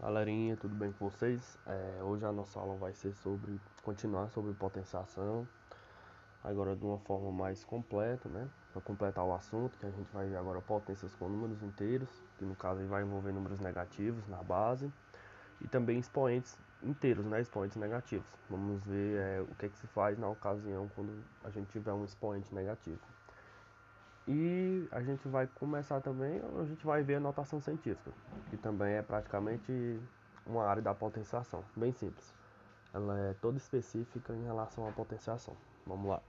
Galerinha, tudo bem com vocês? Hoje a nossa aula vai ser continuar sobre potenciação, agora de uma forma mais completa, né? Para completar o assunto, que a gente vai ver agora potências com números inteiros, que no caso aí vai envolver números negativos na base, e também expoentes inteiros, né? Expoentes negativos. Vamos ver o que é que se faz na ocasião quando a gente tiver um expoente negativo. E a gente vai começar também, a gente vai ver a notação científica, que também é praticamente uma área da potenciação, bem simples. Ela é toda específica em relação à potenciação. Vamos lá.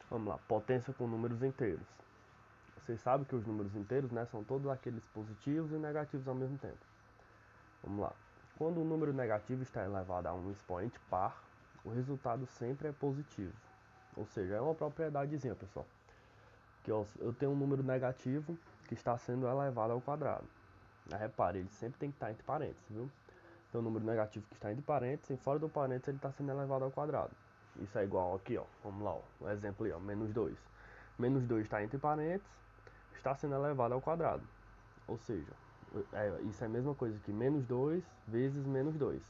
Vamos lá, potência com números inteiros. Vocês sabem que os números inteiros, né, são todos aqueles positivos e negativos ao mesmo tempo. Vamos lá. Quando o número negativo está elevado a um expoente par, o resultado sempre é positivo. Ou seja, é uma propriedadezinha, pessoal. Que eu tenho um número negativo que está sendo elevado ao quadrado. Repare, ele sempre tem que estar entre parênteses, viu? Tem um número negativo que está entre parênteses e fora do parênteses ele está sendo elevado ao quadrado. Isso é igual aqui, ó. Vamos lá, ó. Um exemplo aí, ó. Menos 2. Menos 2 está entre parênteses, está sendo elevado ao quadrado. Ou seja, isso é a mesma coisa que menos 2 vezes menos 2.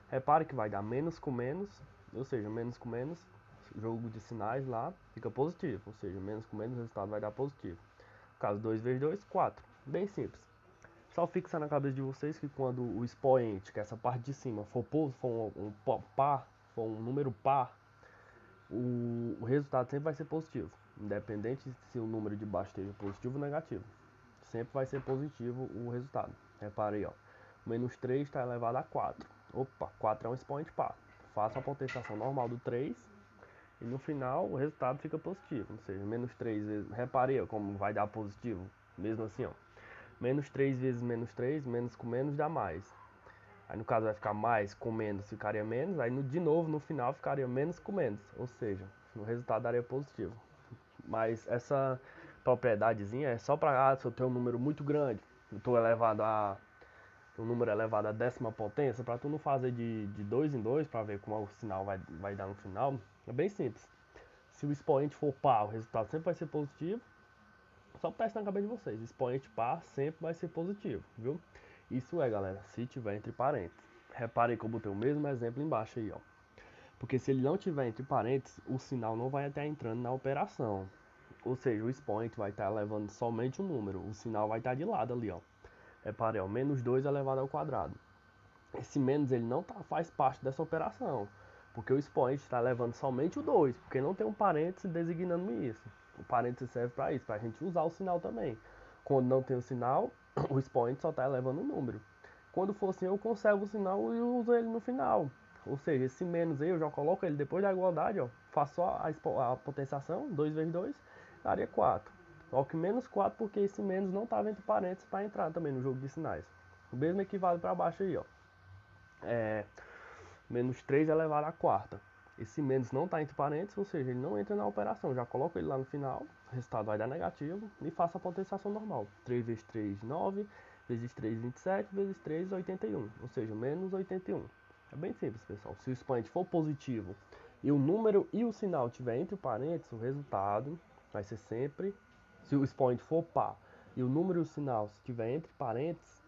Repare que vai dar menos com menos, ou seja, menos com menos, jogo de sinais lá, fica positivo. Ou seja, menos com menos, o resultado vai dar positivo. No caso, 2 vezes 2, 4. Bem simples. Só fixa na cabeça de vocês que quando o expoente, que é essa parte de cima, for par, for um número par, o resultado sempre vai ser positivo. Independente se o número de baixo esteja positivo ou negativo. Sempre vai ser positivo o resultado. Repare aí, ó. Menos 3 está elevado a 4. Opa, 4 é um expoente par. Faça a potenciação normal do 3 e no final o resultado fica positivo. Ou seja, menos 3 vezes. Repare aí como vai dar positivo. Mesmo assim, ó. Menos 3 vezes menos com menos dá mais. Aí no caso vai ficar mais com menos ficaria menos. Aí de novo no final ficaria menos com menos. Ou seja, o resultado daria positivo. Mas essa propriedadezinha é só para se eu tenho um número muito grande, eu estou elevado a um número elevado à décima potência, para tu não fazer de dois em dois para ver como o sinal vai dar no final. É bem simples. Se o expoente for par, o resultado sempre vai ser positivo. Só teste na cabeça de vocês. Expoente par sempre vai ser positivo, viu? Isso é, galera, se tiver entre parênteses. Reparem que eu botei o mesmo exemplo embaixo aí, ó. Porque se ele não tiver entre parênteses, o sinal não vai estar entrando na operação. Ou seja, o expoente vai estar levando somente um número. O sinal vai estar de lado ali, ó. Repare, ó, menos 2 elevado ao quadrado. Esse menos ele não faz parte dessa operação. Porque o expoente está levando somente o 2, porque não tem um parêntese designando isso. O parêntese serve para isso, para a gente usar o sinal também. Quando não tem o sinal, o expoente só está elevando o número. Quando for assim, eu conservo o sinal e uso ele no final. Ou seja, esse menos aí eu já coloco ele depois da igualdade, ó. Faço só a potenciação, 2 vezes 2, daria 4. Só que menos 4 porque esse menos não estava entre parênteses para entrar também no jogo de sinais. O mesmo equivale para baixo aí, ó. Menos 3 elevado à quarta. Esse menos não está entre parênteses, ou seja, ele não entra na operação. Já coloco ele lá no final, o resultado vai dar negativo e faço a potenciação normal. 3 vezes 3, 9, vezes 3, 27, vezes 3, 81. Ou seja, menos 81. É bem simples, pessoal. Se o expoente for positivo e o número e o sinal estiver entre parênteses, o resultado vai ser sempre... Se o expoente for par e o número e o sinal estiver entre parênteses,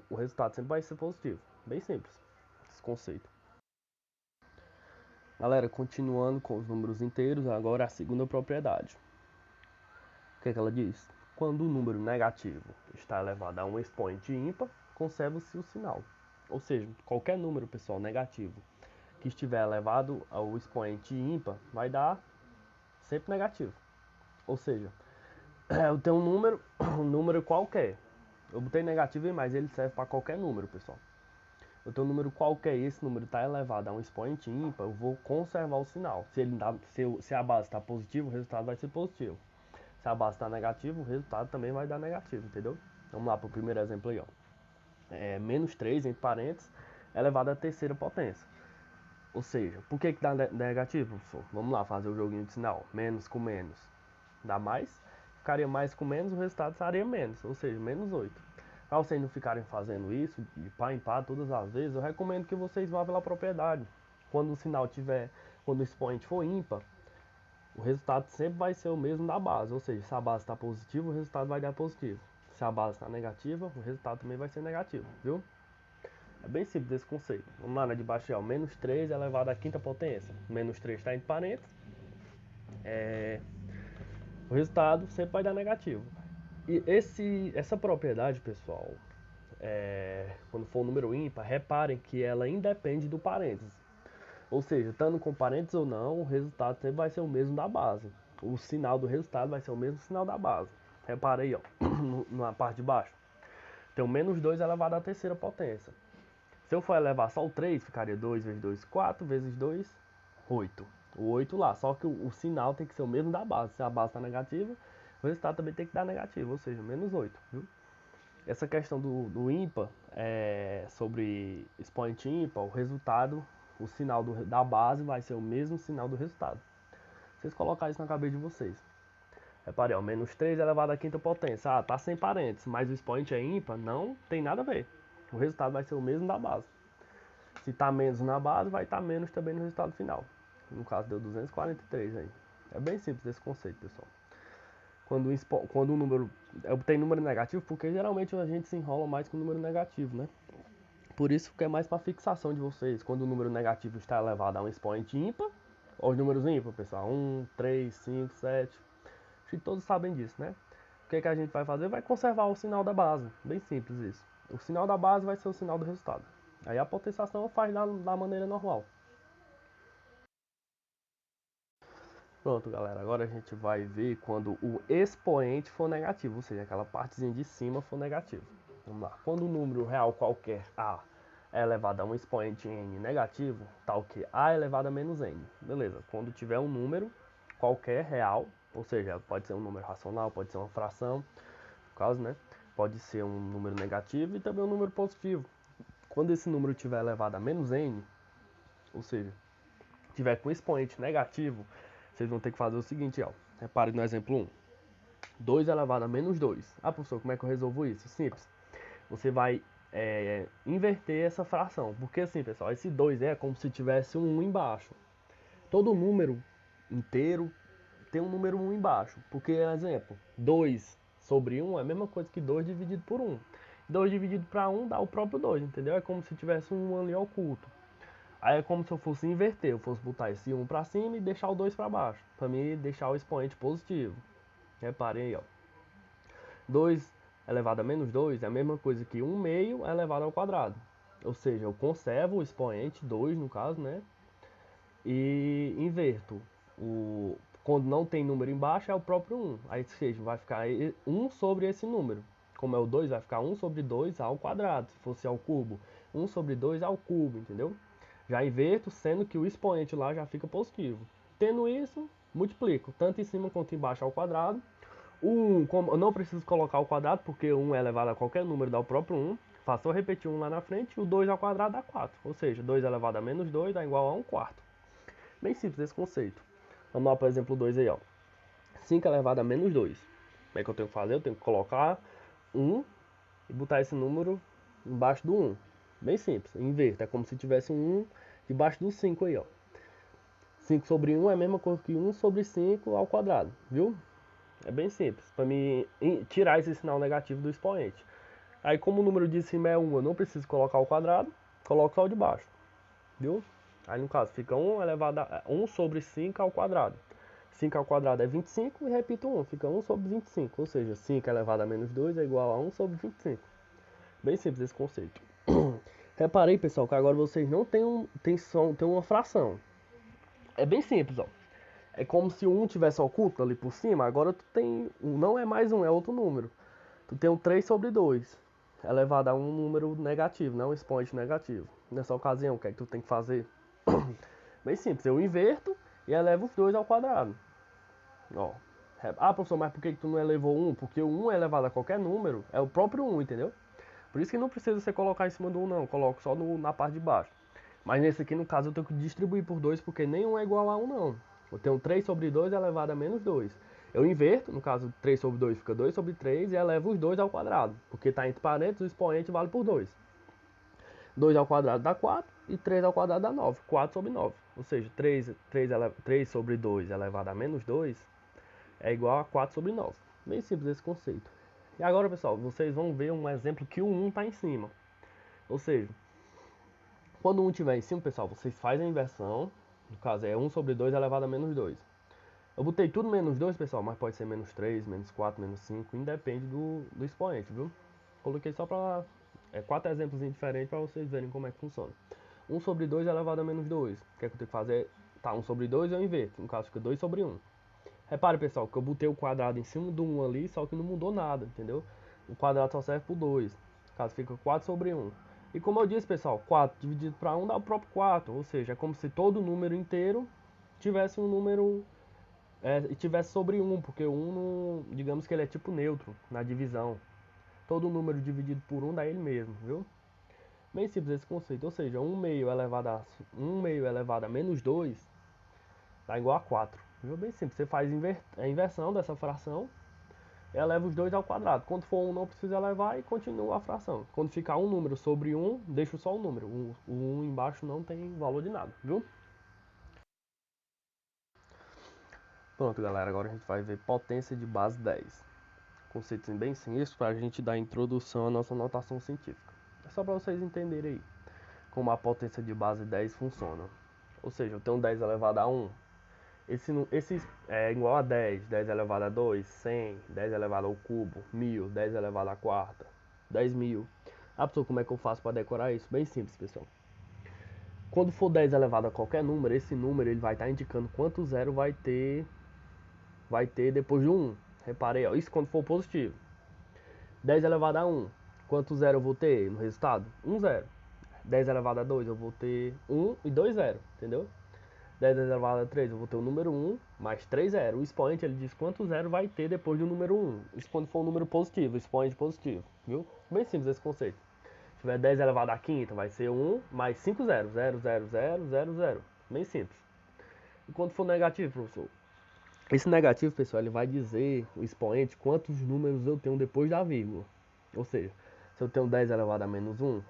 o resultado sempre vai ser positivo. Bem simples esse conceito. Galera, continuando com os números inteiros, agora a segunda propriedade. O que é que ela diz? Quando o número negativo está elevado a um expoente ímpar, conserva-se o sinal. Ou seja, qualquer número, pessoal, negativo que estiver elevado ao expoente ímpar vai dar sempre negativo. Ou seja, eu tenho um número qualquer. Eu botei negativo, mas ele serve para qualquer número, pessoal. Eu tenho um número qualquer e esse número está elevado a um expoente ímpar, eu vou conservar o sinal. Se a base está positiva, o resultado vai ser positivo. Se a base está negativa, o resultado também vai dar negativo, entendeu? Vamos lá para o primeiro exemplo aí, ó. Menos 3, entre parênteses, elevado à terceira potência. Ou seja, por que dá negativo, professor? Vamos lá fazer o joguinho de sinal. Menos com menos dá mais. Ficaria mais com menos, o resultado seria menos, ou seja, menos 8. Para vocês não ficarem fazendo isso de pá em pá todas as vezes, eu recomendo que vocês vá pela propriedade. Quando o sinal tiver, quando o expoente for ímpar, o resultado sempre vai ser o mesmo da base, ou seja, se a base está positiva, o resultado vai dar positivo. se a base está negativa, o resultado também vai ser negativo, viu? É bem simples esse conceito. Vamos lá, né, de baixo, ó, menos 3 elevado à quinta potência. Menos 3 está entre parênteses. O resultado sempre vai dar negativo. E essa propriedade, pessoal, quando for um número ímpar, reparem que ela independe do parênteses. Ou seja, estando com parênteses ou não, o resultado sempre vai ser o mesmo da base. O sinal do resultado vai ser o mesmo sinal da base. Repara aí, ó, na parte de baixo. Tem o menos 2 elevado à terceira potência. Se eu for elevar só o 3, ficaria 2 vezes 2, 4, vezes 2, 8. O 8 lá, só que o sinal tem que ser o mesmo da base. Se a base está negativa, o resultado também tem que dar negativo, ou seja, menos 8, viu? Essa questão do ímpar, sobre expoente ímpar, o resultado, o sinal da base vai ser o mesmo sinal do resultado. Vocês colocarem isso na cabeça de vocês. Reparem, ó, menos 3 elevado à quinta potência. Ah, tá sem parênteses, mas o expoente é ímpar, não tem nada a ver. O resultado vai ser o mesmo da base. Se tá menos na base, vai estar menos também no resultado final. No caso, deu 243 aí. É bem simples esse conceito, pessoal. Quando o número tem número negativo, porque geralmente a gente se enrola mais com o número negativo, né? Por isso que é mais para fixação de vocês. Quando o número negativo está elevado a um expoente ímpar, ou os números ímpar, pessoal, 1, 3, 5, 7. Acho que todos sabem disso, né? O que a gente vai fazer? Vai conservar o sinal da base. Bem simples isso. O sinal da base vai ser o sinal do resultado. Aí a potenciação faz da maneira normal. Pronto, galera. Agora a gente vai ver quando o expoente for negativo, ou seja, aquela partezinha de cima for negativo. Vamos lá. Quando um número real qualquer A é elevado a um expoente N negativo, tal que A elevado a menos N. Beleza. Quando tiver um número qualquer real, ou seja, pode ser um número racional, pode ser uma fração, no caso, né? Pode ser um número negativo e também um número positivo. Quando esse número tiver elevado a menos N, ou seja, tiver com expoente negativo, vocês vão ter que fazer o seguinte, ó. Repare no exemplo 1. 2 elevado a menos 2. Ah, professor, como é que eu resolvo isso? Simples. Você vai inverter essa fração. Porque assim, pessoal, esse 2 é como se tivesse um 1 embaixo. Todo número inteiro tem um número 1 embaixo. Porque, exemplo, 2 sobre 1 é a mesma coisa que 2 dividido por 1. 2 dividido para 1 dá o próprio 2, entendeu? É como se tivesse um 1 ali oculto. Aí é como se eu fosse inverter, eu fosse botar esse 1 para cima e deixar o 2 para baixo, para mim deixar o expoente positivo. Reparem aí, ó. 2 elevado a menos 2 é a mesma coisa que 1 meio elevado ao quadrado. Ou seja, eu conservo o expoente, 2 no caso, né? E inverto. Quando não tem número embaixo, é o próprio 1. Aí, ou seja, vai ficar 1 sobre esse número. Como é o 2, vai ficar 1 sobre 2 ao quadrado. Se fosse ao cubo, 1 sobre 2 ao cubo, entendeu? Já inverto, sendo que o expoente lá já fica positivo. Tendo isso, multiplico, tanto em cima quanto embaixo ao quadrado. O 1, eu não preciso colocar o quadrado, porque 1 é elevado a qualquer número, dá o próprio 1. Faço só repetir 1 lá na frente, e o 2 ao quadrado dá 4. Ou seja, 2 elevado a menos 2 dá igual a 1 quarto. Bem simples esse conceito. Vamos lá para o exemplo 2 aí, ó. 5 elevado a menos 2. Como é que eu tenho que fazer? Eu tenho que colocar 1 e botar esse número embaixo do 1. Bem simples, inverto. É como se tivesse um 1 debaixo do 5 aí, ó. 5 sobre 1 é a mesma coisa que 1 sobre 5 ao quadrado, viu? É bem simples, para mim tirar esse sinal negativo do expoente. Aí como o número de cima é 1, eu não preciso colocar o quadrado, coloco só o de baixo, viu? Aí no caso fica 1 elevado a 1 sobre 5 ao quadrado. 5 ao quadrado é 25 e repito 1, fica 1 sobre 25, ou seja, 5 elevado a menos 2 é igual a 1 sobre 25. Bem simples esse conceito. Reparei, pessoal, que agora vocês não tem uma fração. É bem simples, ó. É como se o 1 tivesse oculto ali por cima, agora tu tem, não é mais 1, é outro número. Tu tem um 3 sobre 2, elevado a um número negativo, não um expoente negativo. Nessa ocasião, o que é que tu tem que fazer? Bem simples, eu inverto e elevo os 2 ao quadrado. Ó. Ah, professor, mas por que tu não elevou 1? Porque o 1 é elevado a qualquer número, é o próprio 1, entendeu? Por isso que não precisa você colocar em cima do 1 não, coloco só na parte de baixo. Mas nesse aqui, no caso, eu tenho que distribuir por 2, porque nenhum é igual a 1 não. Eu tenho 3 sobre 2 elevado a menos 2. Eu inverto, no caso 3 sobre 2 fica 2 sobre 3 e elevo os 2 ao quadrado. Porque está entre parênteses, o expoente vale por 2. 2 ao quadrado dá 4 e 3 ao quadrado dá 9. 4 sobre 9. Ou seja, 3 sobre 2 elevado a menos 2 é igual a 4 sobre 9. Bem simples esse conceito. E agora, pessoal, vocês vão ver um exemplo que o 1 está em cima. Ou seja, quando o 1 estiver em cima, pessoal, vocês fazem a inversão. No caso, é 1 sobre 2 elevado a menos 2. Eu botei tudo menos 2, pessoal, mas pode ser menos 3, menos 4, menos 5, independe do expoente, viu? Coloquei só para 4 exemplos diferentes para vocês verem como é que funciona. 1 sobre 2 elevado a menos 2. O que é que eu tenho que fazer? Tá, 1 sobre 2 eu inverto. No caso, fica 2 sobre 1. Repare, pessoal, que eu botei o quadrado em cima do 1 ali, só que não mudou nada, entendeu? O quadrado só serve por 2. No caso, fica 4 sobre 1. E como eu disse, pessoal, 4 dividido para 1 dá o próprio 4. Ou seja, é como se todo número inteiro tivesse um número e tivesse sobre 1, porque o 1, não, digamos que ele é tipo neutro na divisão. Todo número dividido por 1 dá ele mesmo, viu? Bem simples esse conceito, ou seja, 1 meio elevado a menos 2 dá igual a 4. Viu? Bem simples, você faz a inversão dessa fração e eleva os dois ao quadrado. Quando for 1 não precisa elevar e continua a fração. Quando ficar um número sobre 1, deixa só o número. O 1 embaixo não tem valor de nada, viu? Pronto, galera, agora a gente vai ver potência de base 10. Conceitos bem simples para a gente dar introdução à nossa notação científica. É só para vocês entenderem aí como a potência de base 10 funciona. Ou seja, eu tenho 10 elevado a 1. Esse é igual a 10, 10 elevado a 2, 100, 10 elevado ao cubo, 1000, 10 elevado à quarta, 10.000. Ah, pessoal, como é que eu faço para decorar isso? Bem simples, pessoal. Quando for 10 elevado a qualquer número, esse número ele vai estar indicando quanto zero vai ter depois do 1. Reparei, ó, isso quando for positivo. 10 elevado a 1, quanto zero eu vou ter no resultado? 1 zero. 10 elevado a 2 eu vou ter 1 e 2 zero, entendeu? 10 elevado a 3 eu vou ter o número 1 mais 3 zero. O expoente ele diz quanto zero vai ter depois do número 1. Isso quando for um número positivo, expoente positivo, viu? Bem simples esse conceito. Se tiver 10 elevado a quinta vai ser 1 mais 5 zeros, 0, 0, 0, 0, 0. Bem simples. E quando for negativo, professor? Esse negativo, pessoal, ele vai dizer, o expoente, quantos números eu tenho depois da vírgula. Ou seja, se eu tenho 10 elevado a menos 1,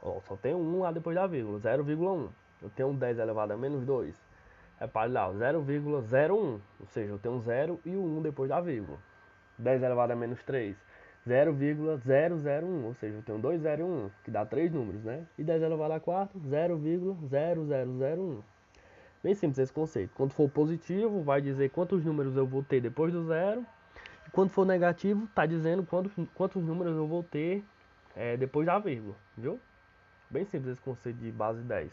ó, só tenho 1 lá depois da vírgula, 0,1. Eu tenho 10 elevado a menos 2, repare lá, 0,01. Ou seja, eu tenho 0 e o 1 depois da vírgula. 10 elevado a menos 3, 0,001. Ou seja, eu tenho 2 0 e 1, que dá 3 números, né? E 10 elevado a 4, 0,0001. Bem simples esse conceito. Quando for positivo, vai dizer quantos números eu vou ter depois do zero. E quando for negativo, está dizendo quantos números eu vou ter depois da vírgula, viu? Bem simples esse conceito de base 10.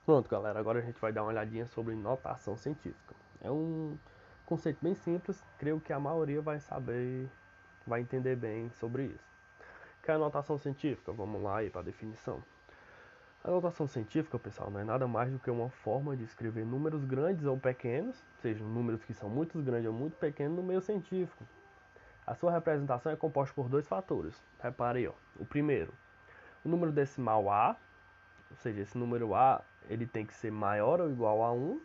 Pronto, galera. Agora a gente vai dar uma olhadinha sobre notação científica. É um conceito bem simples. Creio que a maioria vai saber, vai entender bem sobre isso. O que é a notação científica? Vamos lá aí para a definição. A notação científica, pessoal, não é nada mais do que uma forma de escrever números grandes ou pequenos, sejam números que são muito grandes ou muito pequenos, no meio científico. A sua representação é composta por dois fatores. Repare aí, ó. O primeiro, o número decimal A, ou seja, esse número A ele tem que ser maior ou igual a 1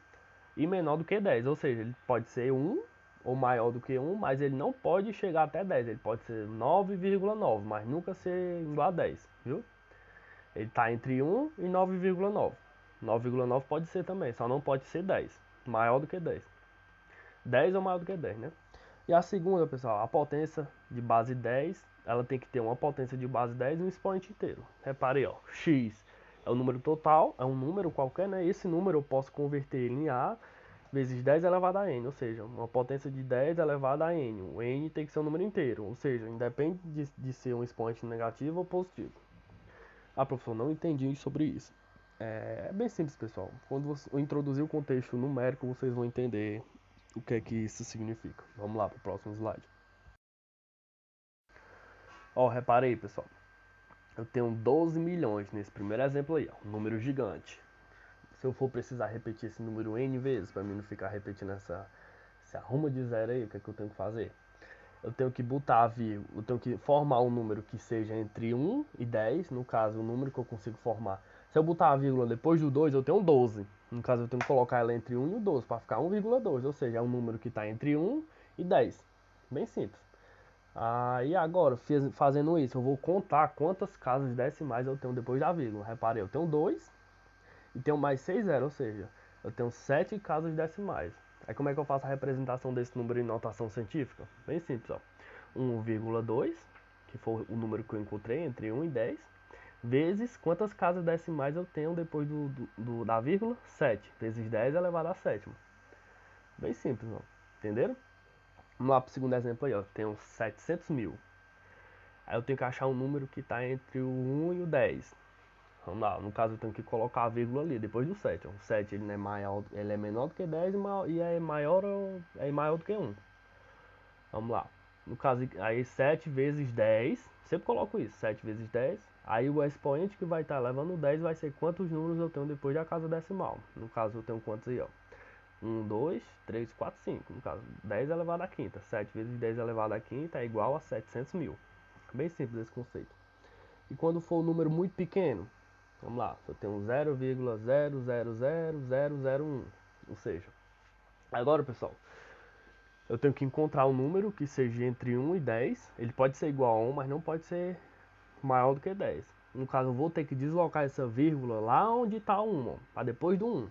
e menor do que 10, ou seja, ele pode ser 1 ou maior do que 1, mas ele não pode chegar até 10, ele pode ser 9,9, mas nunca ser igual a 10, viu? Ele está entre 1 e 9,9. 9,9 pode ser também, só não pode ser 10. Maior do que 10. 10 ou maior do que 10, né? E a segunda, pessoal, a potência de base 10, ela tem que ter uma potência de base 10 e um expoente inteiro. Repare, ó, x é o número total, é um número qualquer, né? Esse número eu posso converter em A vezes 10 elevado a n, ou seja, uma potência de 10 elevado a n. O n tem que ser um número inteiro, ou seja, independe de ser um expoente negativo ou positivo. Ah, professor, não entendi sobre isso. É bem simples, pessoal. Quando eu introduzir o contexto numérico, vocês vão entender o que é que isso significa. Vamos lá para o próximo slide. Ó, reparei, pessoal. Eu tenho 12 milhões nesse primeiro exemplo aí, ó, um número gigante. Se eu for precisar repetir esse número n vezes, para mim não ficar repetindo esse arruma de zero aí, o que é que eu tenho que fazer? Eu tenho que botar a vírgula, eu tenho que formar um número que seja entre 1 e 10, no caso, o número que eu consigo formar. Se eu botar a vírgula depois do 2, eu tenho 12. No caso, eu tenho que colocar ela entre 1 e o 12, para ficar 1,2, ou seja, é um número que está entre 1 e 10. Bem simples. E agora, fazendo isso, eu vou contar quantas casas decimais eu tenho depois da vírgula. Reparei, eu tenho 2 e tenho mais 6 zeros, ou seja, eu tenho 7 casas decimais. Aí como é que eu faço a representação desse número em notação científica? Bem simples, ó. 1,2, que foi o número que eu encontrei entre 1 e 10, vezes quantas casas decimais eu tenho depois da vírgula? 7, vezes 10 elevado a sétima. Bem simples, ó. Entenderam? Vamos lá pro segundo exemplo aí, ó. Tenho 700 mil. Aí eu tenho que achar um número que está entre o 1 e o 10. Vamos lá, no caso eu tenho que colocar a vírgula ali, depois do 7. Ó. O 7 ele é menor do que 10 e é maior do que 1. Vamos lá. No caso, aí 7 vezes 10, sempre coloco isso, 7 vezes 10. Aí o expoente que vai estar levando o 10 vai ser quantos números eu tenho depois da casa decimal. No caso eu tenho quantos aí, ó. 1, 2, 3, 4, 5. No caso, 10 elevado à quinta. 7 vezes 10 elevado à quinta é igual a 700 mil. Bem simples esse conceito. E quando for um número muito pequeno, vamos lá, eu tenho 0,000001. Ou seja, agora pessoal, eu tenho que encontrar um número que seja entre 1 e 10. Ele pode ser igual a 1, mas não pode ser maior do que 10. No caso, eu vou ter que deslocar essa vírgula lá onde está 1, para depois do 1.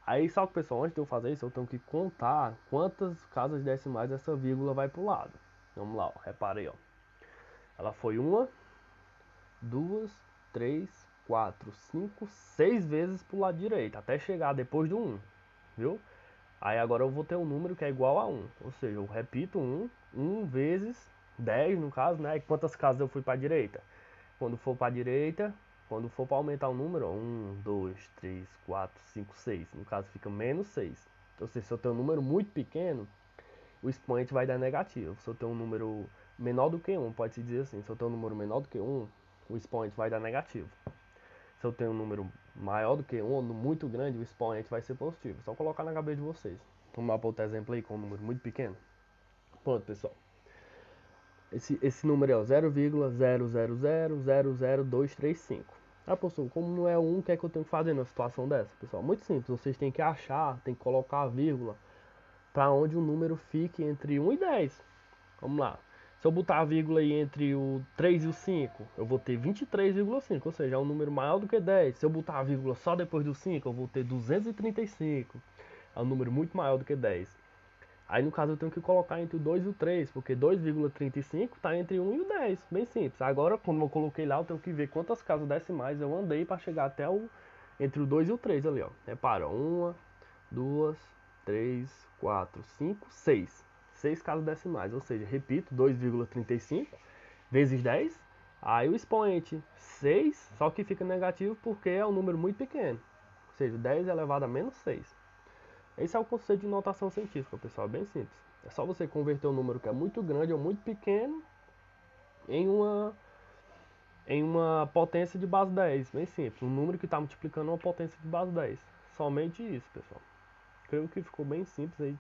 Aí, só que pessoal, antes de eu fazer isso, eu tenho que contar quantas casas decimais essa vírgula vai pro lado. Vamos lá, ó, repara aí, ó. Ela foi 1, 2, 3, 4, 5, 6 vezes pro lado direito, até chegar depois do 1, viu? Aí agora eu vou ter um número que é igual a 1, ou seja, eu repito 1 vezes 10 no caso, né? E quantas casas eu fui para a direita? Quando for para a direita, quando for para aumentar o número, 1, 2, 3, 4, 5, 6. No caso fica menos 6. Ou seja, se eu tenho um número muito pequeno, o expoente vai dar negativo. Se eu tenho um número menor do que 1, pode-se dizer assim, se eu tenho um número menor do que 1, o expoente vai dar negativo. Se eu tenho um número maior do que 1, ou muito grande, o expoente vai ser positivo. Só colocar na cabeça de vocês. Vamos lá para outro exemplo aí com um número muito pequeno. Pronto, pessoal. Esse número é 0,00000235. Ah, professor, como não é 1, o que é que eu tenho que fazer numa situação dessa? Pessoal, muito simples. Vocês têm que achar, tem que colocar a vírgula para onde o número fique entre 1 e 10. Vamos lá. Se eu botar a vírgula aí entre o 3 e o 5, eu vou ter 23,5, ou seja, é um número maior do que 10. Se eu botar a vírgula só depois do 5, eu vou ter 235. É um número muito maior do que 10. Aí no caso eu tenho que colocar entre o 2 e o 3, porque 2,35 está entre 1 e o 10, bem simples. Agora, quando eu coloquei lá, eu tenho que ver quantas casas decimais eu andei para chegar até entre o 2 e o 3 ali, ó. Repara, 1, 2, 3, 4, 5, 6. 6 casas decimais, ou seja, repito, 2,35 vezes 10. Aí o expoente 6, só que fica negativo porque é um número muito pequeno. Ou seja, 10 elevado a menos 6. Esse é o conceito de notação científica, pessoal, é bem simples. É só você converter um número que é muito grande ou muito pequeno em uma potência de base 10, bem simples. Um número que está multiplicando uma potência de base 10. Somente isso, pessoal. Creio que ficou bem simples aí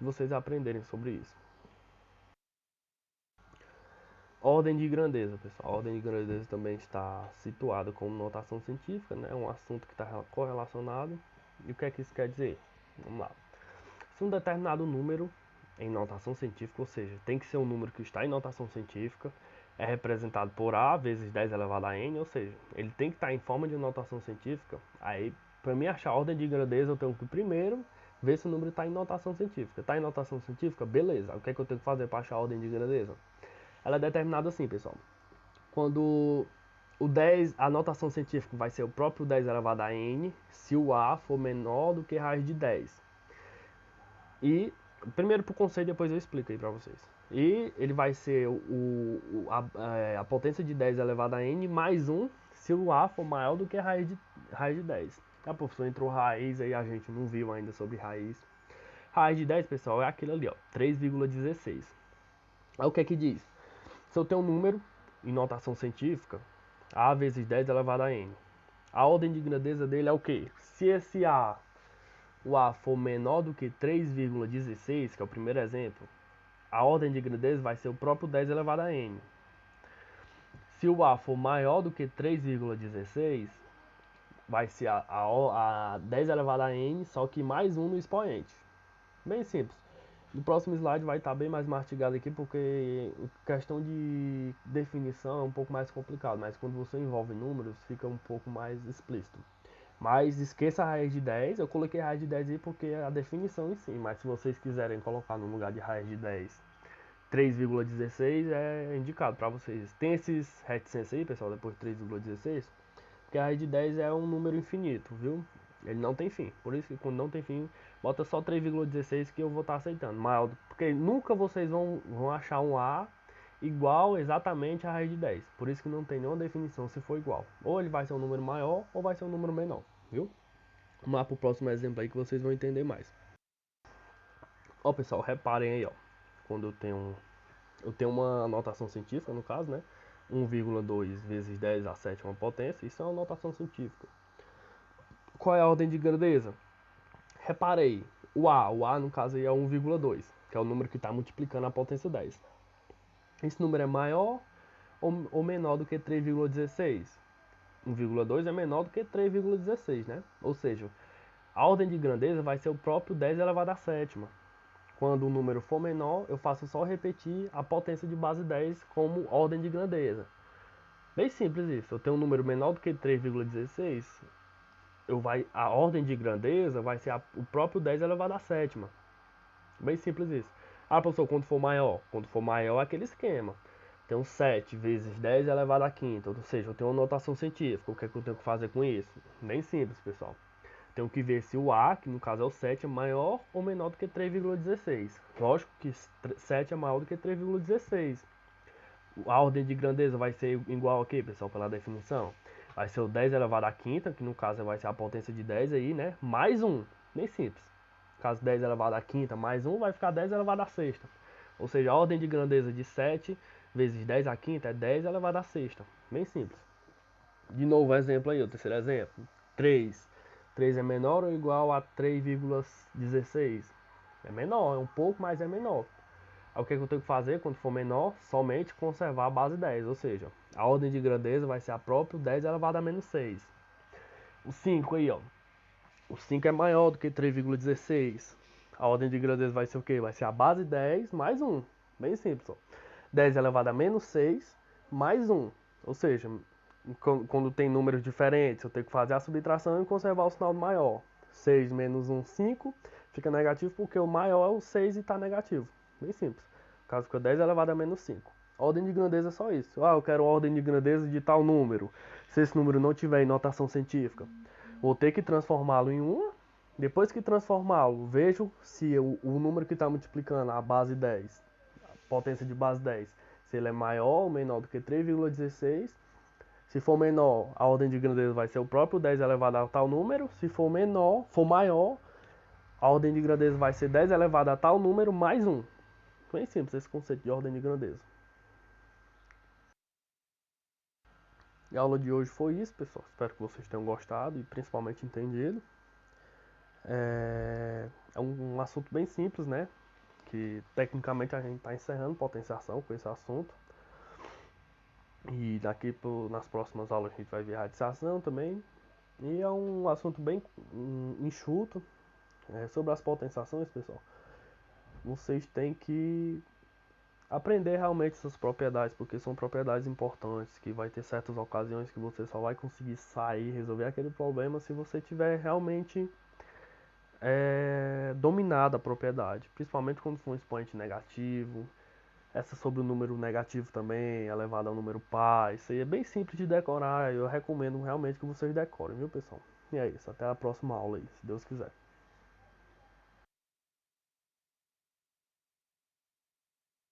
vocês aprenderem sobre isso. Ordem de grandeza, pessoal. A ordem de grandeza também está situada como notação científica, né? É um assunto que está correlacionado. E o que é que isso quer dizer? Vamos lá. Se um determinado número em notação científica, ou seja, tem que ser um número que está em notação científica, é representado por A vezes 10 elevado a N, ou seja, ele tem que estar em forma de notação científica. Aí, para mim achar a ordem de grandeza, eu tenho que primeiro ver se o número está em notação científica. Está em notação científica? Beleza. O que é que eu tenho que fazer para achar a ordem de grandeza? Ela é determinada assim, pessoal. Quando o 10, a notação científica vai ser o próprio 10 elevado a N, se o A for menor do que raiz de 10. E primeiro pro conceito, depois eu explico aí pra vocês. E ele vai ser a potência de 10 elevado a n mais 1 se o A for maior do que a raiz de 10. A professor entrou raiz aí, a gente não viu ainda sobre raiz. Raiz de 10, pessoal, é aquilo ali, ó, 3,16. Aí o que é que diz? Se eu tenho um número em notação científica, A vezes 10 elevado a n. A ordem de grandeza dele é o quê? Se esse o A for menor do que 3,16, que é o primeiro exemplo, a ordem de grandeza vai ser o próprio 10 elevado a n. Se o A for maior do que 3,16, vai ser a 10 elevado a n, só que mais 1 no expoente. Bem simples. No próximo slide vai estar bem mais mastigado aqui, porque questão de definição é um pouco mais complicado, mas quando você envolve números, fica um pouco mais explícito. Mas esqueça a raiz de 10, eu coloquei a raiz de 10 aí porque é a definição em si, mas se vocês quiserem colocar no lugar de raiz de 10 3,16 é indicado para vocês. Tem esses reticências aí, pessoal, depois de 3,16, porque a raiz de 10 é um número infinito, viu? Ele não tem fim. Por isso que quando não tem fim, bota só 3,16 que eu vou estar aceitando. Maior, porque nunca vocês vão achar um A igual exatamente a raiz de 10. Por isso que não tem nenhuma definição se for igual. Ou ele vai ser um número maior ou vai ser um número menor, viu? Vamos lá pro próximo exemplo aí que vocês vão entender mais. Ó, pessoal, reparem aí, ó. Quando eu tenho uma notação científica, no caso, né? 1,2 vezes 10 à sétima potência, isso é uma notação científica. Qual é a ordem de grandeza? Reparei, o A no caso aí é 1,2, que é o número que está multiplicando a potência 10. Esse número é maior ou menor do que 3,16? 1,2 é menor do que 3,16, né? Ou seja, a ordem de grandeza vai ser o próprio 10 elevado à sétima. Quando o número for menor, eu faço só repetir a potência de base 10 como ordem de grandeza. Bem simples isso. Eu tenho um número menor do que 3,16, a ordem de grandeza vai ser o próprio 10 elevado à sétima. Bem simples isso. Ah, professor, quando for maior? Quando for maior é aquele esquema. Tenho 7 vezes 10 elevado à quinta. Ou seja, eu tenho uma notação científica. O que é que eu tenho que fazer com isso? Bem simples, pessoal. Tenho que ver se o A, que no caso é o 7, é maior ou menor do que 3,16. Lógico que 7 é maior do que 3,16. A ordem de grandeza vai ser igual aqui, pessoal, pela definição. Vai ser o 10 elevado à quinta, que no caso vai ser a potência de 10 aí, né? Mais 1. Bem simples. No caso 10 elevado à quinta mais 1 vai ficar 10 elevado à sexta. Ou seja, a ordem de grandeza de 7 vezes 10 à quinta é 10 elevado à sexta. Bem simples. De novo, exemplo aí, o terceiro exemplo. 3. 3 é menor ou igual a 3,16? É menor, é um pouco, mas é menor. Aí o que, é que eu tenho que fazer quando for menor? Somente conservar a base 10, ou seja, a ordem de grandeza vai ser a própria 10 elevado a menos 6. O 5 aí, ó. O 5 é maior do que 3,16. A ordem de grandeza vai ser o quê? Vai ser a base 10 mais 1. Bem simples, ó. 10 elevado a menos 6 mais 1. Ou seja, quando tem números diferentes, eu tenho que fazer a subtração e conservar o sinal maior. 6 menos 1, 5. Fica negativo porque o maior é o 6 e está negativo. Bem simples. Caso fica 10 elevado a menos 5. Ordem de grandeza é só isso. Ah, eu quero ordem de grandeza de tal número. Se esse número não tiver em notação científica, vou ter que transformá-lo em 1. Depois que transformá-lo, vejo se o número que está multiplicando a base 10, a potência de base 10, se ele é maior ou menor do que 3,16. Se for menor, a ordem de grandeza vai ser o próprio 10 elevado a tal número. Se for maior, a ordem de grandeza vai ser 10 elevado a tal número mais 1. Bem simples esse conceito de ordem de grandeza. E a aula de hoje foi isso, pessoal. Espero que vocês tenham gostado e principalmente entendido. É um assunto bem simples, né? Que tecnicamente a gente está encerrando potenciação com esse assunto. E nas próximas aulas a gente vai ver radiação também. E é um assunto bem enxuto. Sobre as potenciações, pessoal. Vocês têm que aprender realmente essas propriedades, porque são propriedades importantes, que vai ter certas ocasiões que você só vai conseguir sair, resolver aquele problema se você tiver realmente dominado a propriedade, principalmente quando for um expoente negativo. Essa sobre o número negativo também, elevado ao número par, isso aí é bem simples de decorar, eu recomendo realmente que vocês decorem, viu, pessoal? E é isso, até a próxima aula aí, se Deus quiser.